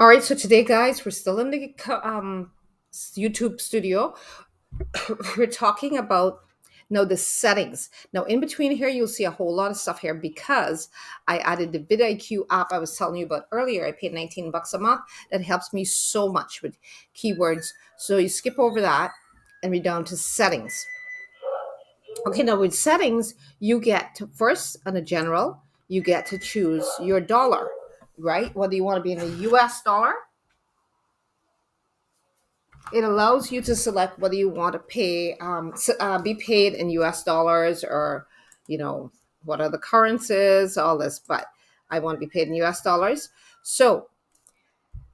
All right, so today, guys, we're still in the YouTube studio. We're talking about the settings. Now, in between here, you'll see a whole lot of stuff here because I added the vidIQ app I was telling you about earlier. I paid 19 bucks a month. That helps me so much with keywords. So you skip over that and we're down to settings. Okay, now with settings, you get to first on a general, you get to choose your dollar, right? Whether you want to be in the US dollar. It allows you to select whether you want to be paid in US dollars or, you know, what are the currencies, all this, but I want to be paid in US dollars. So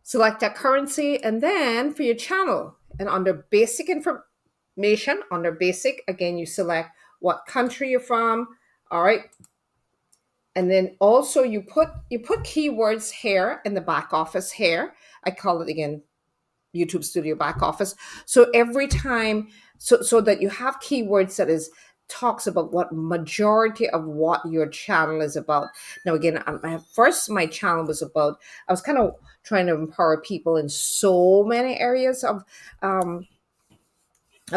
select that currency and then for your channel and under basic information, under basic, again, you select what country you're from. All right. And then also you put keywords here in the back office here. I call it again YouTube Studio back office. So every time, so that you have keywords that is talks about what majority of what your channel is about. Now again, first my channel was about, I was kind of trying to empower people in so many areas of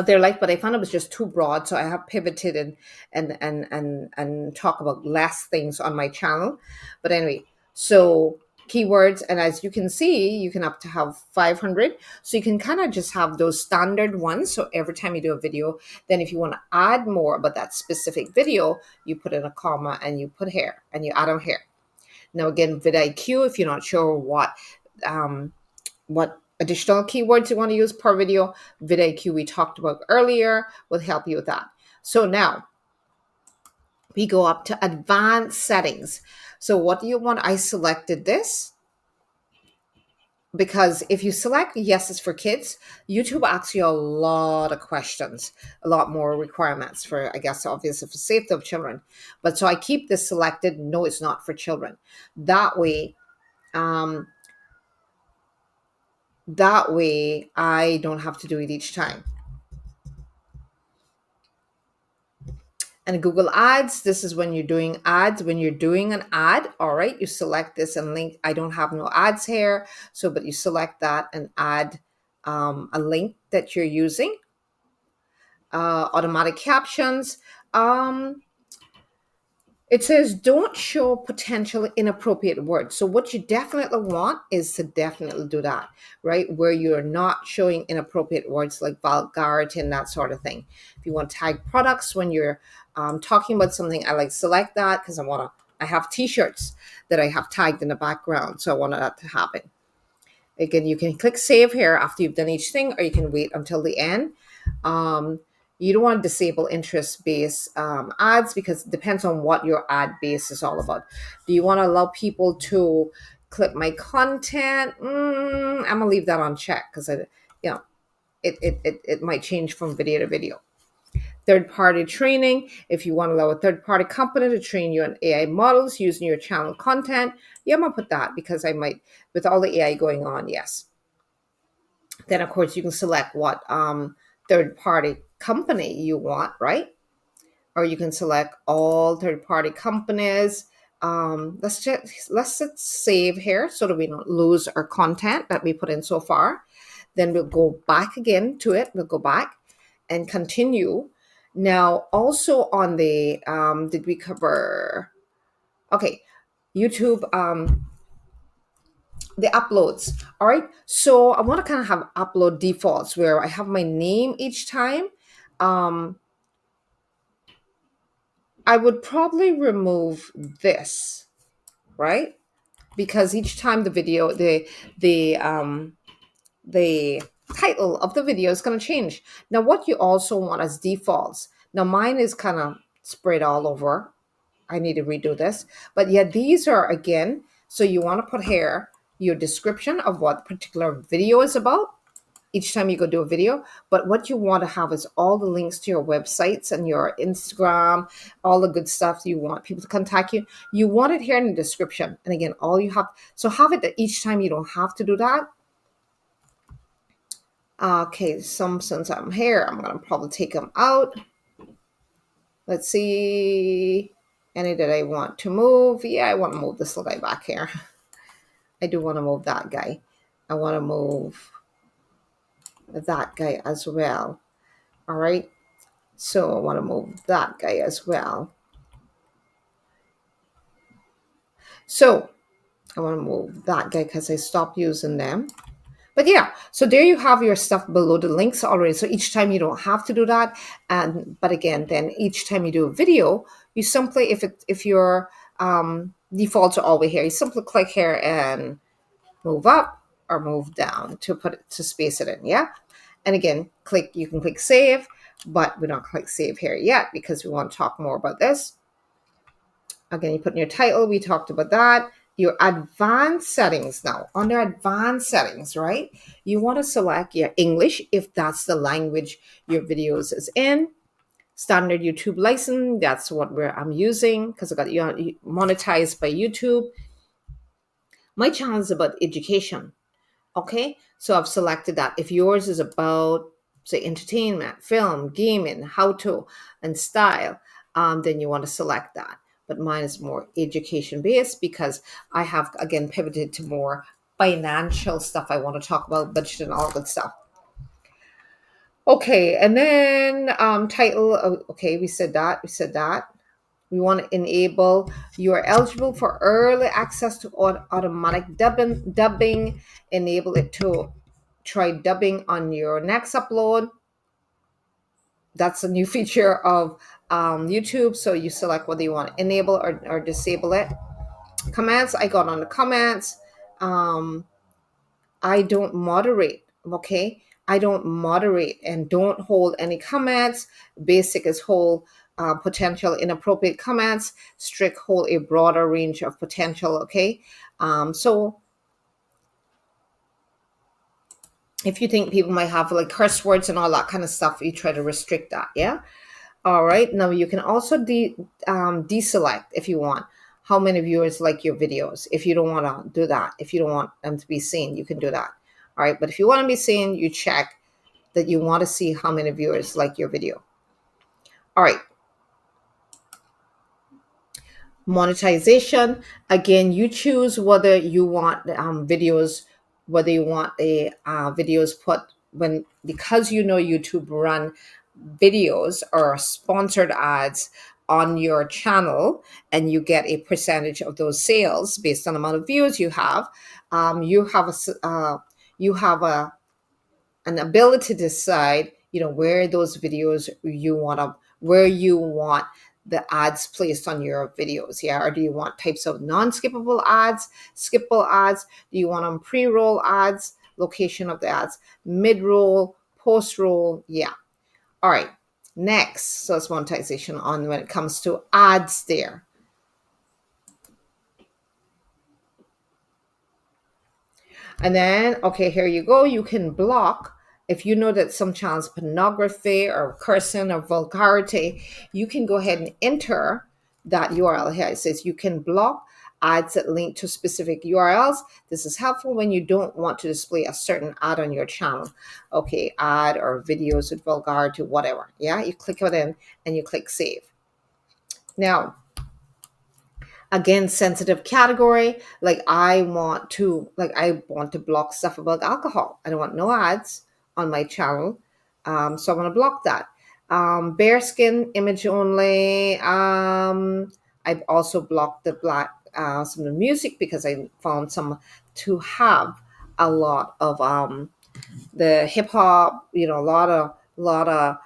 their life, but I found it was just too broad. So I have pivoted and talk about less things on my channel. But anyway, so keywords, and as you can see, you can up to have 500. So you can kind of just have those standard ones. So every time you do a video, then if you want to add more about that specific video, you put in a comma and you put here and you add them here. Now again, vidIQ, if you're not sure what additional keywords you want to use per video, vidIQ we talked about earlier will help you with that. So now we go up to advanced settings. So what do you want? I selected this because if you select yes, it's for kids, YouTube asks you a lot of questions, a lot more requirements for, I guess, obviously for safety of children. But so I keep this selected. No, it's not for children. That way, I don't have to do it each time. And Google Ads, this is when you're doing ads. When you're doing an ad, all right, you select this and link. I don't have no ads here, so but you select that and add a link that you're using. Automatic captions. It says don't show potentially inappropriate words. So what you definitely want is to definitely do that, right? Where you're not showing inappropriate words like vulgarity and that sort of thing. If you want to tag products when you're talking about something, I like select that because I have t-shirts that I have tagged in the background. So I want that to happen. Again, you can click save here after you've done each thing, or you can wait until the end. You don't want to disable interest-based ads because it depends on what your ad base is all about. Do you want to allow people to click my content? I'm gonna leave that on check because it might change from video to video. Third-party training. If you want to allow a third-party company to train you on AI models using your channel content, yeah, I'm gonna put that because I might, with all the AI going on, yes. Then of course you can select what third-party company you want, right? Or you can select all third-party companies. Let's hit save here so that we don't lose our content that we put in so far. Then we'll go back again to it. We'll go back and continue. Now, also on the did we cover? Okay, YouTube. The uploads. All right. So I want to kind of have upload defaults where I have my name each time. I would probably remove this, right? Because each time the video, the title of the video is going to change. Now, what you also want as defaults. Now, mine is kind of spread all over. I need to redo this. But yeah, these are again. So you want to put here your description of what particular video is about each time you go do a video. But what you want to have is all the links to your websites and your Instagram, all the good stuff you want people to contact you. You want it here in the description. And again, all you have, so have it that each time you don't have to do that. Okay, since I'm here, I'm going to probably take them out. Let's see. Any that I want to move. Yeah, I want to move this little guy back here. I do want to move that guy. I want to move that guy as well. All right. So I want to move that guy as well. So I want to move that guy because I stopped using them. But yeah, so there you have your stuff below the links already. So each time you don't have to do that. And but again, then each time you do a video, you simply, if your defaults are always here, you simply click here and move up or move down to put it to space it in. Yeah. And again, you can click save, but we don't click save here yet because we want to talk more about this. Again, you put in your title, we talked about that. Your advanced settings now. Under advanced settings, right? You want to select your English if that's the language your videos is in. Standard YouTube license, that's what I'm using because I got monetized by YouTube. My channel is about education. Okay, so I've selected that. If yours is about, say, entertainment, film, gaming, how to, and style, then you want to select that. But mine is more education based because I have, again, pivoted to more financial stuff. I want to talk about budget and all good stuff. Okay, and then title. Okay, we said that. We said that. We want to enable, you are eligible for early access to automatic dubbing. Enable it to try dubbing on your next upload. That's a new feature of YouTube. So you select whether you want to enable or disable it. Comments, I got on the comments. Um, I don't moderate. Okay. I don't moderate and don't hold any comments. Basic is hold potential inappropriate comments. Strict hold a broader range of potential. Okay. So if you think people might have like curse words and all that kind of stuff, you try to restrict that. Yeah. All right. Now you can also deselect if you want how many viewers like your videos. If you don't want to do that, if you don't want them to be seen, you can do that. All right. But if you want to be seen, you check that you want to see how many viewers like your video. All right. Monetization. Again, you choose whether you want videos, whether you want a videos put when, because you know YouTube run videos or sponsored ads on your channel and you get a percentage of those sales based on the amount of views you have. You have an ability to decide, where those videos where you want the ads placed on your videos. Yeah. Or do you want types of non-skippable ads, skippable ads? Do you want them pre-roll ads, location of the ads, mid-roll, post-roll? Yeah. All right. Next, so it's monetization on when it comes to ads there. And then, okay, here you go. You can block, if you know that some channels pornography or cursing or vulgarity, you can go ahead and enter that URL here. It says you can block ads that link to specific URLs. This is helpful when you don't want to display a certain ad on your channel. Okay, ad or videos with vulgarity, whatever. Yeah, you click it in and you click save. Now, again, sensitive category, like I want to block stuff about alcohol. I don't want no ads on my channel, so I'm going to block that. Bare skin image only. I've also blocked the some of the music because I found some to have a lot of the hip hop, a lot of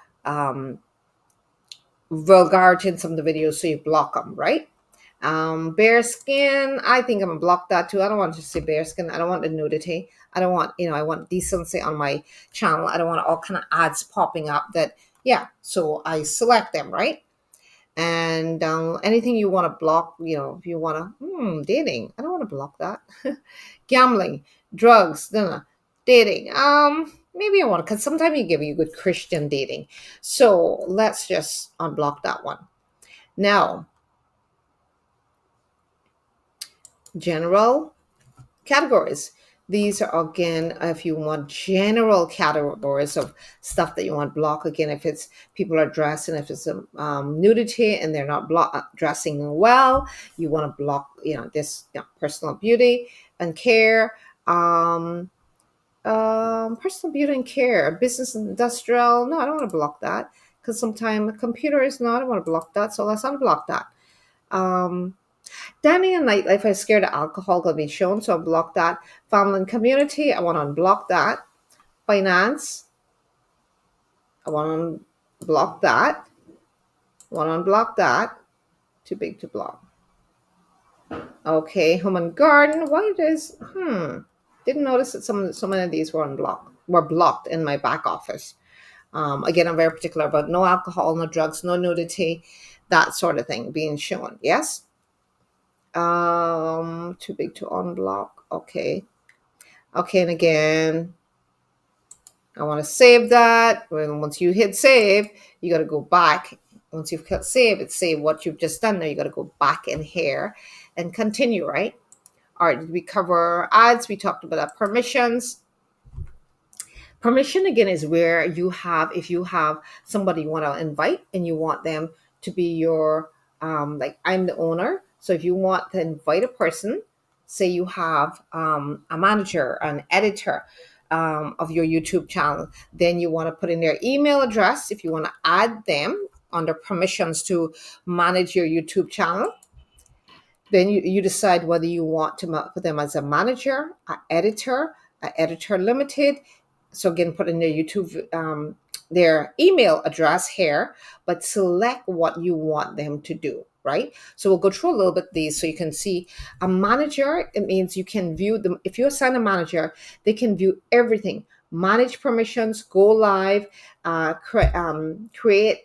vulgarity in some of the videos, so you block them, right? Bare skin, I think I'm gonna block that too. I don't want to see bare skin. I don't want the nudity. I don't want, I want decency on my channel. I don't want all kind of ads popping up that, yeah. So I select them, right? And anything you want to block, if you want to, dating, I don't want to block that. Gambling, drugs, dating. Maybe I want to, because sometimes you give you good Christian dating. So let's just unblock that one. Now, general categories. These are, again, if you want general categories of stuff that you want block, again, if it's people are dressing, if it's nudity and they're not dressing well, you want to block, this personal beauty and care. Personal beauty and care, business and industrial. No, I don't want to block that because sometimes computer is not. I don't want to block that, so let's unblock that. Um, Dining and nightlife, I'm scared of alcohol going to be shown, so I'll block that. Family and community, I want to unblock that. Finance, I want to block that. I want to unblock that. Too big to block. Okay, home and garden. Why does didn't notice that so many of these were blocked in my back office. Again, I'm very particular about no alcohol, no drugs, no nudity, that sort of thing being shown. Yes. Too big to unblock. Okay. Okay, and again, I want to save that. Once you hit save, you got to go back. Once you've hit save, it's save what you've just done. Now you got to go back in here and continue, right? All right, did we cover ads? We talked about that. Permissions. Permission again is where you have, if you have somebody you want to invite and you want them to be your, like I'm the owner. So if you want to invite a person, say you have a manager, an editor of your YouTube channel, then you want to put in their email address if you want to add them under permissions to manage your YouTube channel. Then you decide whether you want to put them as a manager, an editor limited. So again, put in their YouTube, their email address here, but select what you want them to do, right? So we'll go through a little bit of these so you can see a manager. It means you can view them. If you assign a manager, they can view everything, manage permissions, go live, create,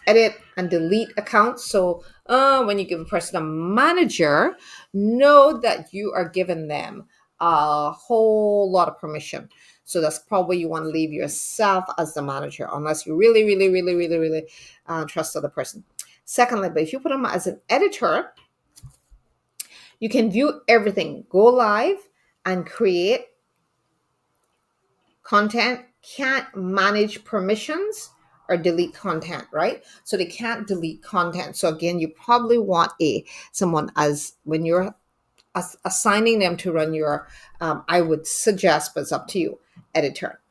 edit, and delete accounts. So when you give a person a manager, know that you are giving them a whole lot of permission. So that's probably you want to leave yourself as the manager, unless you really, really, really, really, really trust the other person. Secondly, but if you put them as an editor, you can view everything, go live, and create content. Can't manage permissions or delete content, right? So they can't delete content. So again, you probably want someone as when you're assigning them to run your, I would suggest, but it's up to you, editor.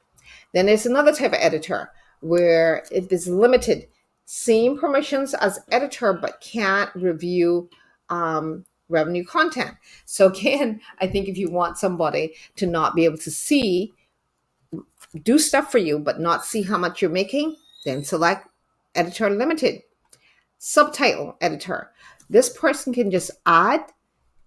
Then there's another type of editor where it is limited, same permissions as editor, but can't review revenue content. So again, I think if you want somebody to not be able to do stuff for you, but not see how much you're making, then select editor limited. Subtitle editor. This person can just add,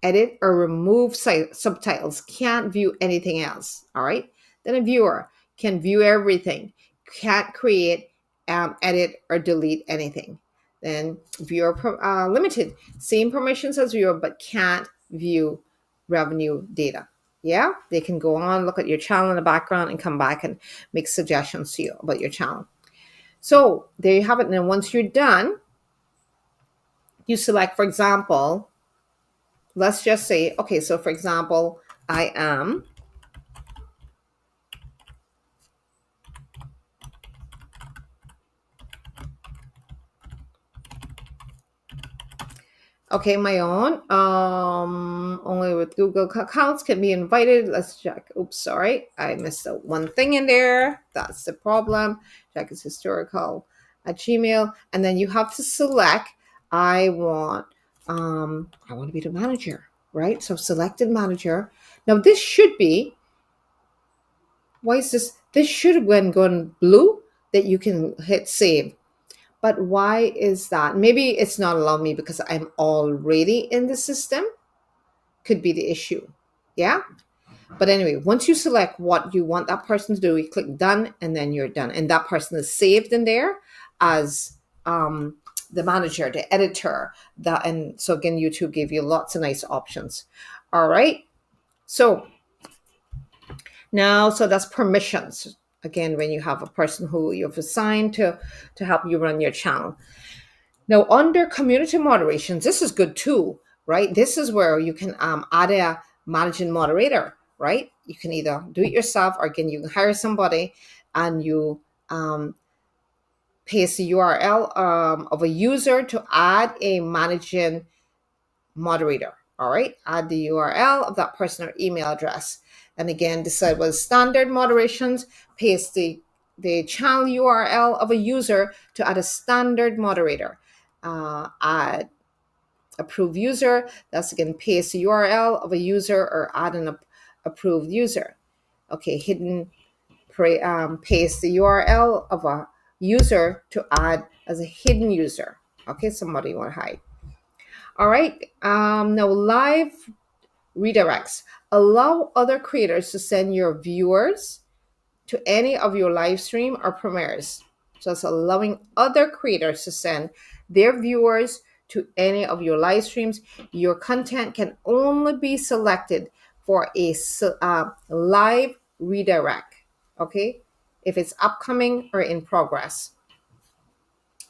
edit, or remove subtitles, can't view anything else. All right. Then a viewer can view everything, can't create, edit, or delete anything. Then viewer limited, same permissions as viewer, but can't view revenue data. Yeah, they can go on, look at your channel in the background, and come back and make suggestions to you about your channel. So there you have it. And then once you're done, you select, for example, let's just say, okay, so for example, I am okay, my own. Only with Google accounts can be invited. Let's check. Oops, sorry. I missed one thing in there. That's the problem. jackieshistorical at Gmail. And then you have to select, I want to be the manager, right? So selected manager. Now this should be, why is this? This should have been gone blue that you can hit save. But why is that? Maybe it's not allowing me because I'm already in the system. Could be the issue. Yeah. But anyway, once you select what you want that person to do, you click done and then you're done. And that person is saved in there as the manager, the editor. And so again, YouTube gave you lots of nice options. All right. So now, so that's permissions. Again, when you have a person who you've assigned to help you run your channel. Now, under community moderations, this is good too, right? This is where you can add a managing moderator, right? You can either do it yourself or again, you can hire somebody and you paste the URL of a user to add a managing moderator. All right, add the URL of that person or email address. And again, decide what standard moderations. Paste the channel URL of a user to add a standard moderator. Add approved user. That's again, paste the URL of a user or add an approved user. Okay, hidden, paste the URL of a user to add as a hidden user. Okay, somebody you want to hide. All right, now live redirects. Allow other creators to send your viewers to any of your live stream or premieres. So it's allowing other creators to send their viewers to any of your live streams. Your content can only be selected for a live redirect, okay? If it's upcoming or in progress.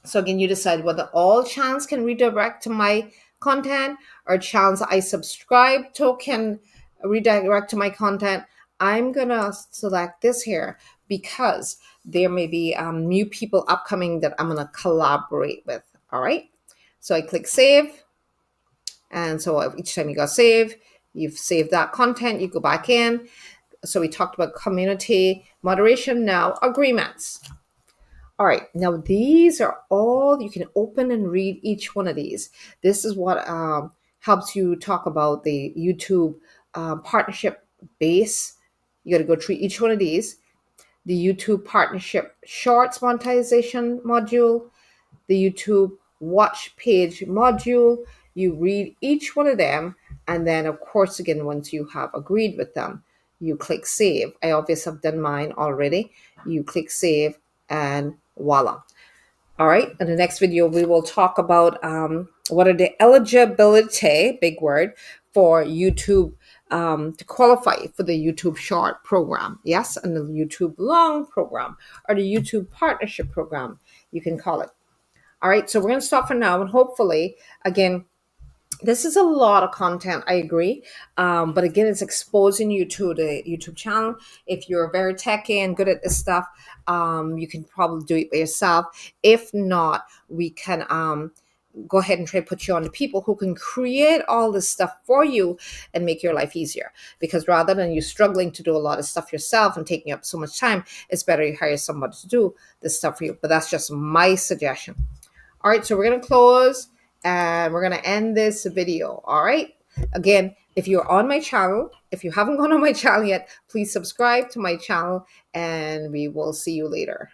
So again, you decide whether all channels can redirect to my content or channels I subscribe to can redirect to my content. I'm gonna select this here because there may be new people upcoming that I'm gonna collaborate with. All right. So I click save. And so each time you go save, you've saved that content, you go back in. So we talked about community moderation, now agreements. All right, now these are all, you can open and read each one of these. This is what helps you talk about the YouTube partnership base. You got to go through each one of these. The YouTube partnership shorts monetization module, the YouTube watch page module. You read each one of them. And then, of course, again, once you have agreed with them, you click save. I obviously have done mine already. You click save and voila. All right. In the next video, we will talk about what are the eligibility, big word, for YouTube to qualify for the YouTube Short program. Yes, and the YouTube Long program or the YouTube Partnership program, you can call it. All right. So we're going to stop for now. And hopefully, again, this is a lot of content, I agree. But again, it's exposing you to the YouTube channel. If you're very techy and good at this stuff, you can probably do it by yourself. If not, we can go ahead and try to put you on to people who can create all this stuff for you and make your life easier. Because rather than you struggling to do a lot of stuff yourself and taking up so much time, it's better you hire somebody to do this stuff for you. But that's just my suggestion. All right, so we're going to close and we're going to end this video. All right. Again, if you're on my channel, if you haven't gone on my channel yet, please subscribe to my channel and we will see you later.